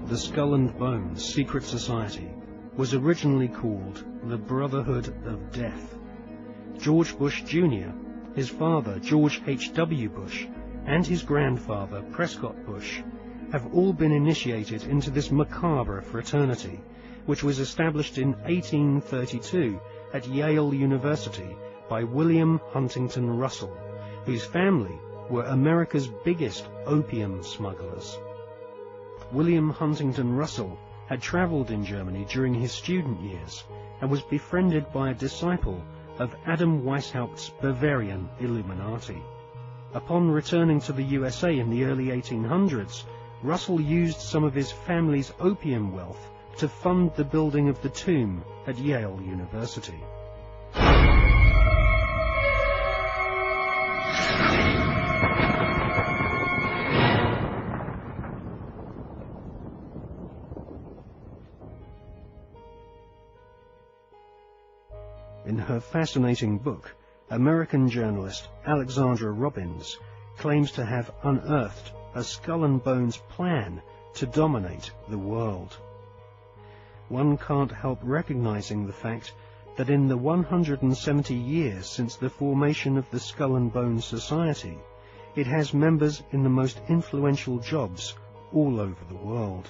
the Skull and Bones secret society was originally called the Brotherhood of Death. George Bush Jr., his father George H.W. Bush, and his grandfather Prescott Bush have all been initiated into this macabre fraternity, which was established in 1832 at Yale University by William Huntington Russell, whose family were America's biggest opium smugglers. William Huntington Russell had traveled in Germany during his student years and was befriended by a disciple of Adam Weishaupt's Bavarian Illuminati. Upon returning to the USA in the early 1800s, Russell used some of his family's opium wealth to fund the building of the tomb at Yale University. In her fascinating book, American journalist Alexandra Robbins claims to have unearthed a Skull and Bones plan to dominate the world. One can't help recognizing the fact that in the 170 years since the formation of the Skull and Bones Society, it has members in the most influential jobs all over the world.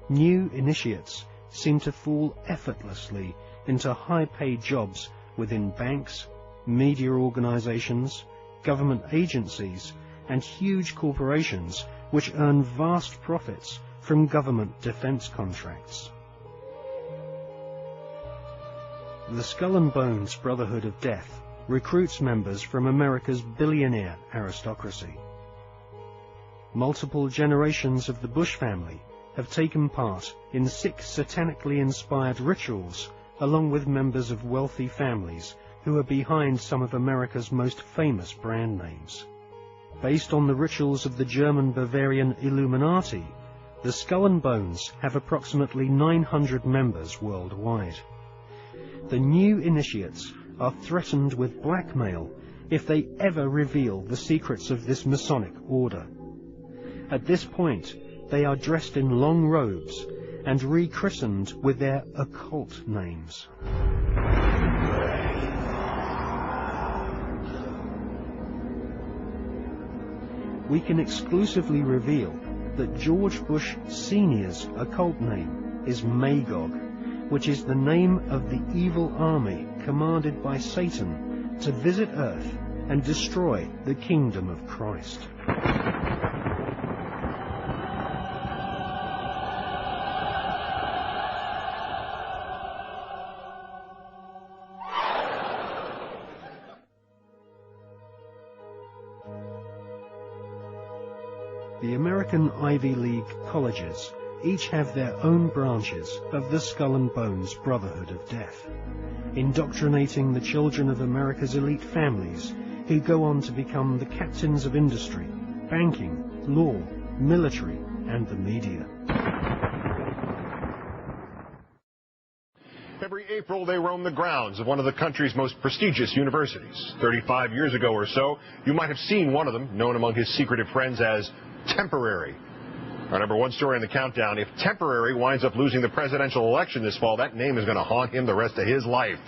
New initiates seem to fall effortlessly into high-paid jobs within banks, media organizations, government agencies, and huge corporations which earn vast profits from government defense contracts. The Skull and Bones Brotherhood of Death recruits members from America's billionaire aristocracy. Multiple generations of the Bush family have taken part in 6 satanically inspired rituals along with members of wealthy families who are behind some of America's most famous brand names. Based on the rituals of the German Bavarian Illuminati, the Skull and Bones have approximately 900 members worldwide. The new initiates are threatened with blackmail if they ever reveal the secrets of this Masonic order. At this point, they are dressed in long robes and rechristened with their occult names. We can exclusively reveal that George Bush Sr.'s occult name is Magog, which is the name of the evil army commanded by Satan to visit Earth and destroy the kingdom of Christ. The American Ivy League colleges each have their own branches of the Skull and Bones Brotherhood of Death, indoctrinating the children of America's elite families who go on to become the captains of industry, banking, law, military, and the media. Every April, they roam the grounds of one of the country's most prestigious universities. 35 years ago or so, you might have seen one of them, known among his secretive friends as Temporary. Our #1 story in the countdown: if Temporary winds up losing the presidential election this fall, that name is going to haunt him the rest of his life.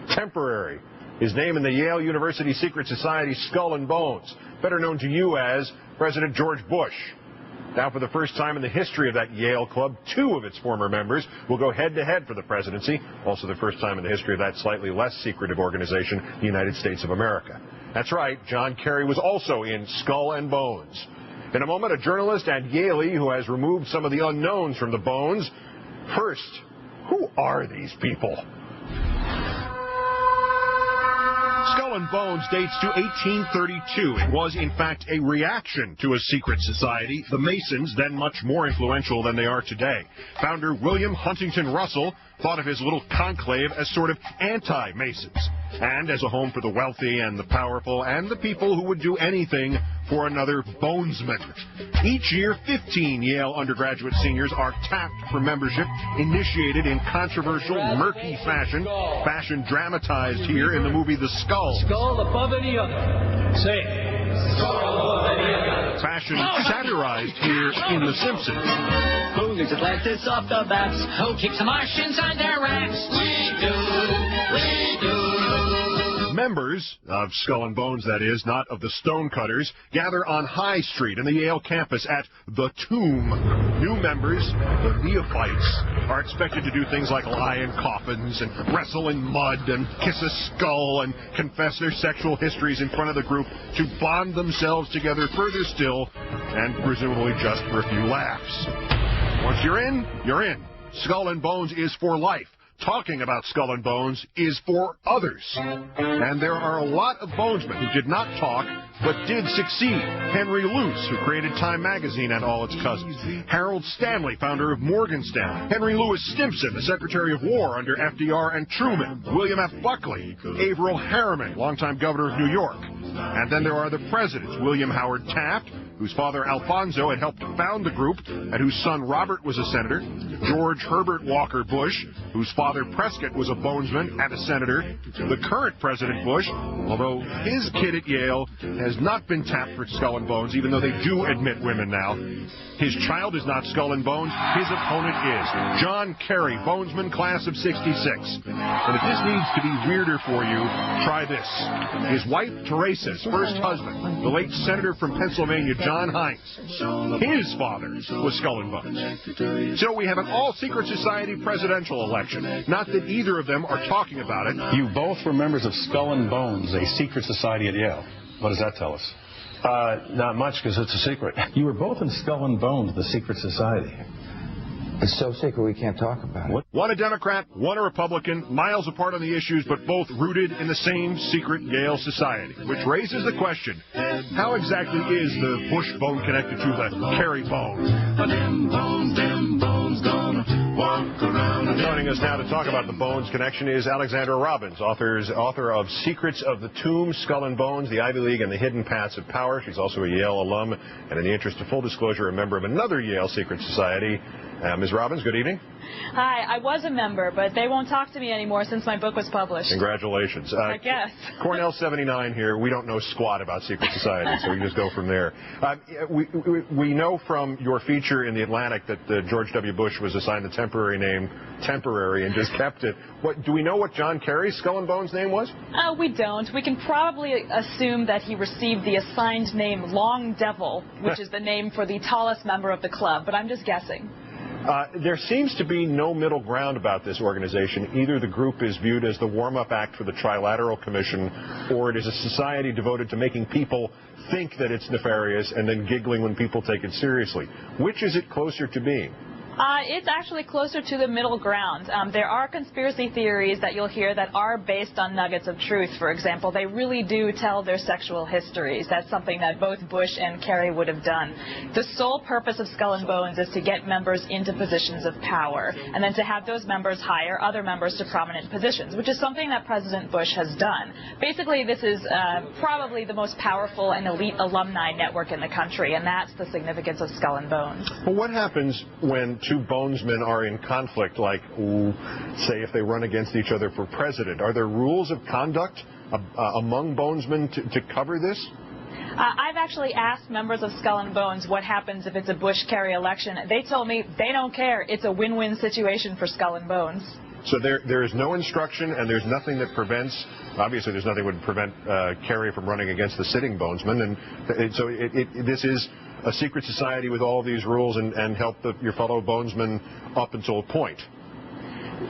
Temporary. His name in the Yale University secret society Skull and Bones, better known to you as President George Bush. Now, for the first time in the history of that Yale club, 2 of its former members will go head-to-head for the presidency. Also the first time in the history of that slightly less secretive organization, the United States of America. That's right, John Kerry was also in Skull and Bones. In a moment, a journalist and Yaley who has removed some of the unknowns from the Bones. First, who are these people? Skull and Bones dates to 1832. It was, in fact, a reaction to a secret society, the Masons, then much more influential than they are today. Founder William Huntington Russell thought of his little conclave as sort of anti-Masons, and as a home for the wealthy and the powerful and the people who would do anything for another Bonesman. Each year, 15 Yale undergraduate seniors are tapped for membership, initiated in controversial, murky fashion dramatized here in the movie The Skull. Skull above any other. Say it. Skull above any other. fashion satirized here in The Simpsons. Who gets Atlantis off the maps? Who keeps the Martians on their racks? We do. Members of Skull and Bones, that is, not of the Stonecutters, gather on High Street in the Yale campus at The Tomb. New members, the neophytes, are expected to do things like lie in coffins and wrestle in mud and kiss a skull and confess their sexual histories in front of the group to bond themselves together further still, and presumably just for a few laughs. Once you're in, you're in. Skull and Bones is for life. Talking about Skull and Bones is for others. And there are a lot of bonesmen who did not talk, but did succeed. Henry Luce, who created Time Magazine and all its cousins. Harold Stanley, founder of Morgantown. Henry Louis Stimson, the Secretary of War under FDR and Truman. William F. Buckley. Averill Harriman, longtime governor of New York. And then there are the presidents, William Howard Taft, whose father Alfonso had helped found the group and whose son Robert was a senator, George Herbert Walker Bush, whose father Prescott was a bonesman and a senator, the current President Bush, although his kid at Yale has not been tapped for Skull and Bones, even though they do admit women now. His child is not Skull and Bones, his opponent is. John Kerry, bonesman, class of 66. And if this needs to be weirder for you, try this. His wife, Teresa's first husband, the late senator from Pennsylvania, John Heinz. His father was Skull and Bones. So we have an all-secret society presidential election. Not that either of them are talking about it. You both were members of Skull and Bones, a secret society at Yale. What does that tell us? Not much, because it's a secret. You were both in Skull and Bones, the secret society. It's so secret we can't talk about it. One a Democrat, one a Republican, miles apart on the issues, but both rooted in the same secret Yale society. Which raises the question, how exactly is the Bush bone connected to the Kerry bone? Them bones gonna walk around. Joining us now to talk about the Bones connection is Alexandra Robbins, author of Secrets of the Tomb, Skull and Bones, the Ivy League, and the Hidden Paths of Power. She's also a Yale alum, and in the interest of full disclosure, a member of another Yale secret society. Ms. Robbins, good evening. Hi, I was a member, but they won't talk to me anymore since my book was published. Congratulations. I guess. Cornell 79 here. We don't know squat about secret societies, so we just go from there. We know from your feature in The Atlantic that George W. Bush was assigned the temporary name Temporary and just kept it. Do we know what John Kerry's Skull and Bones name was? We don't. We can probably assume that he received the assigned name Long Devil, which is the name for the tallest member of the club, but I'm just guessing. There seems to be no middle ground about this organization. Either the group is viewed as the warm-up act for the Trilateral Commission, or it is a society devoted to making people think that it's nefarious and then giggling when people take it seriously. Which is it closer to being? It's actually closer to the middle ground. There are conspiracy theories that you'll hear that are based on nuggets of truth. For example, they really do tell their sexual histories. That's something that both Bush and Kerry would have done. The sole purpose of Skull and Bones is to get members into positions of power, and then to have those members hire other members to prominent positions, which is something that President Bush has done. Basically, this is probably the most powerful and elite alumni network in the country, and that's the significance of Skull and Bones. Well, what happens when two bonesmen are in conflict, like, say, if they run against each other for president? Are there rules of conduct among bonesmen to cover this? I've actually asked members of Skull and Bones what happens if it's a Bush-Kerry election. They told me they don't care. It's a win-win situation for Skull and Bones. So there is no instruction, and there's nothing that prevents, obviously there's nothing that would prevent Kerry from running against the sitting bonesman, and so this is a secret society with all these rules and help your fellow bonesmen up until a point.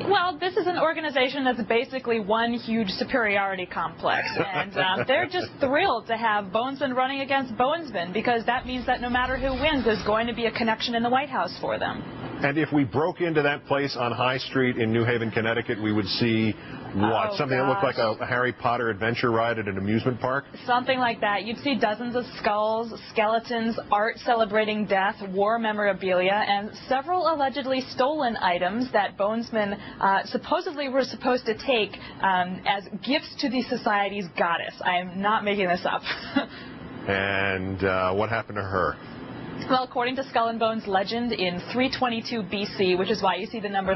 Well, this is an organization that's basically one huge superiority complex, and they're just thrilled to have bonesmen running against bonesmen, because that means that no matter who wins, there's going to be a connection in the White House for them. And if we broke into that place on High Street in New Haven, Connecticut, we would see what? Something that looked like a Harry Potter adventure ride at an amusement park? Something like that. You'd see dozens of skulls, skeletons, art celebrating death, war memorabilia, and several allegedly stolen items that bonesmen supposedly were supposed to take as gifts to the society's goddess. I am not making this up. And what happened to her? Well, according to Skull and Bones legend, in 322 BC, which is why you see the number 3.